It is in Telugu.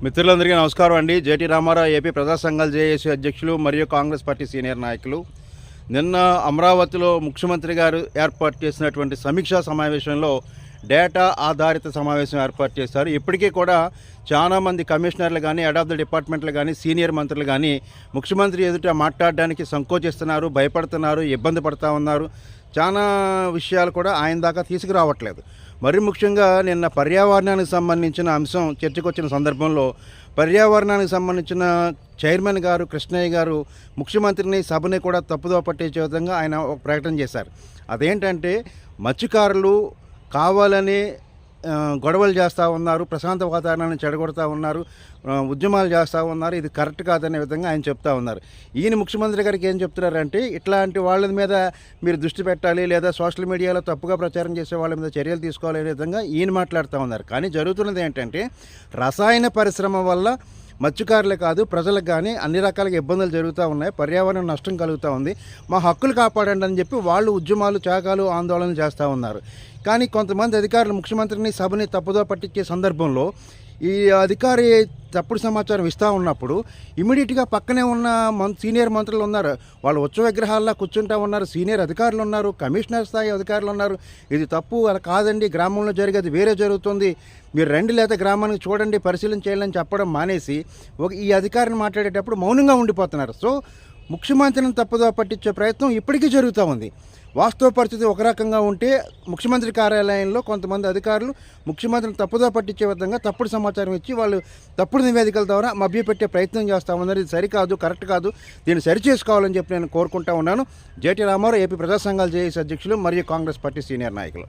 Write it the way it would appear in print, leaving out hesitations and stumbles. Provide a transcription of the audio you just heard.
మిత్రులందరికీ నమస్కారం అండి. జేటీ రామారావు ఏపీ ప్రజా సంఘాల జేఏసీ అధ్యక్షులు మరియు కాంగ్రెస్ పార్టీ సీనియర్ నాయకులు. నిన్న అమరావతిలో ముఖ్యమంత్రి గారు ఏర్పాటు చేసినటువంటి సమీక్షా సమావేశంలో డేటా ఆధారిత సమావేశం ఏర్పాటు చేశారు. ఇప్పటికీ కూడా చాలామంది కమిషనర్లు కానీ, హెడ్ ఆఫ్ ద డిపార్ట్మెంట్లు కానీ, సీనియర్ మంత్రులు కానీ ముఖ్యమంత్రి ఎదుట మాట్లాడడానికి సంకోచిస్తున్నారు, భయపడుతున్నారు, ఇబ్బంది పడుతూ ఉన్నారు. చాలా విషయాలు కూడా ఆయన దాకా తీసుకురావట్లేదు. మరి ముఖ్యంగా నిన్న పర్యావరణానికి సంబంధించిన అంశం చర్చకు వచ్చిన సందర్భంలో పర్యావరణానికి సంబంధించిన చైర్మన్ గారు కృష్ణయ్య గారు ముఖ్యమంత్రిని సభని కూడా తప్పుదో పట్టించే విధంగా ఆయన ఒక ప్రకటన చేశారు. అదేంటంటే మత్స్యకారులు కావాలని గొడవలు చేస్తూ ఉన్నారు, ప్రశాంత వాతావరణాన్ని చెడగొడతా ఉన్నారు, ఉద్యమాలు చేస్తూ ఉన్నారు, ఇది కరెక్ట్ కాదనే విధంగా ఆయన చెప్తా ఉన్నారు. ఈయన ముఖ్యమంత్రి గారికి ఏం చెప్తున్నారంటే ఇట్లాంటి వాళ్ళ మీద మీరు దృష్టి పెట్టాలి, లేదా సోషల్ మీడియాలో తప్పుగా ప్రచారం చేసే వాళ్ళ మీద చర్యలు తీసుకోవాలనే విధంగా ఈయన మాట్లాడుతూ ఉన్నారు. కానీ జరుగుతున్నది ఏంటంటే రసాయన పరిశ్రమ వల్ల మత్స్యకారులే కాదు ప్రజలకు కానీ అన్ని రకాలుగా ఇబ్బందులు జరుగుతూ ఉన్నాయి, పర్యావరణ నష్టం కలుగుతూ ఉంది, మా హక్కులు కాపాడండి అని చెప్పి వాళ్ళు ఉద్యమాలు, త్యాగాలు, ఆందోళనలు చేస్తూ ఉన్నారు. కానీ కొంతమంది అధికారులు ముఖ్యమంత్రిని సభని తప్పుదో పట్టించే సందర్భంలో ఈ అధికారి తప్పుడు సమాచారం ఇస్తూ ఉన్నప్పుడు ఇమీడియట్గా పక్కనే ఉన్న సీనియర్ మంత్రులు ఉన్నారు, వాళ్ళు ఉత్సవ విగ్రహాల్లో కూర్చుంటూ ఉన్నారు, సీనియర్ అధికారులు ఉన్నారు, కమిషనర్ స్థాయి అధికారులు ఉన్నారు. ఇది తప్పు, అలా కాదండి, గ్రామంలో జరిగేది వేరే జరుగుతుంది, మీరు రండి లేదా గ్రామానికి చూడండి, పరిశీలన చేయాలని చెప్పడం మానేసి ఈ అధికారిని మాట్లాడేటప్పుడు మౌనంగా ఉండిపోతున్నారు. సో ముఖ్యమంత్రిని తప్పుదో పట్టించే ప్రయత్నం ఇప్పటికీ జరుగుతూ ఉంది. వాస్తవ పరిస్థితి ఒక రకంగా ఉంటే ముఖ్యమంత్రి కార్యాలయంలో కొంతమంది అధికారులు ముఖ్యమంత్రిని తప్పుదో పట్టించే విధంగా తప్పుడు సమాచారం ఇచ్చి వాళ్ళు తప్పుడు నివేదికల ద్వారా మభ్యపెట్టే ప్రయత్నం చేస్తూ ఉన్నారు. ఇది సరికాదు, కరెక్ట్ కాదు, దీన్ని సరిచేసుకోవాలని చెప్పి నేను కోరుకుంటా ఉన్నాను. జేటీ రామారావు ఏపీ ప్రజా సంఘాల జేఏసీ అధ్యక్షులు మరియు కాంగ్రెస్ పార్టీ సీనియర్ నాయకులు.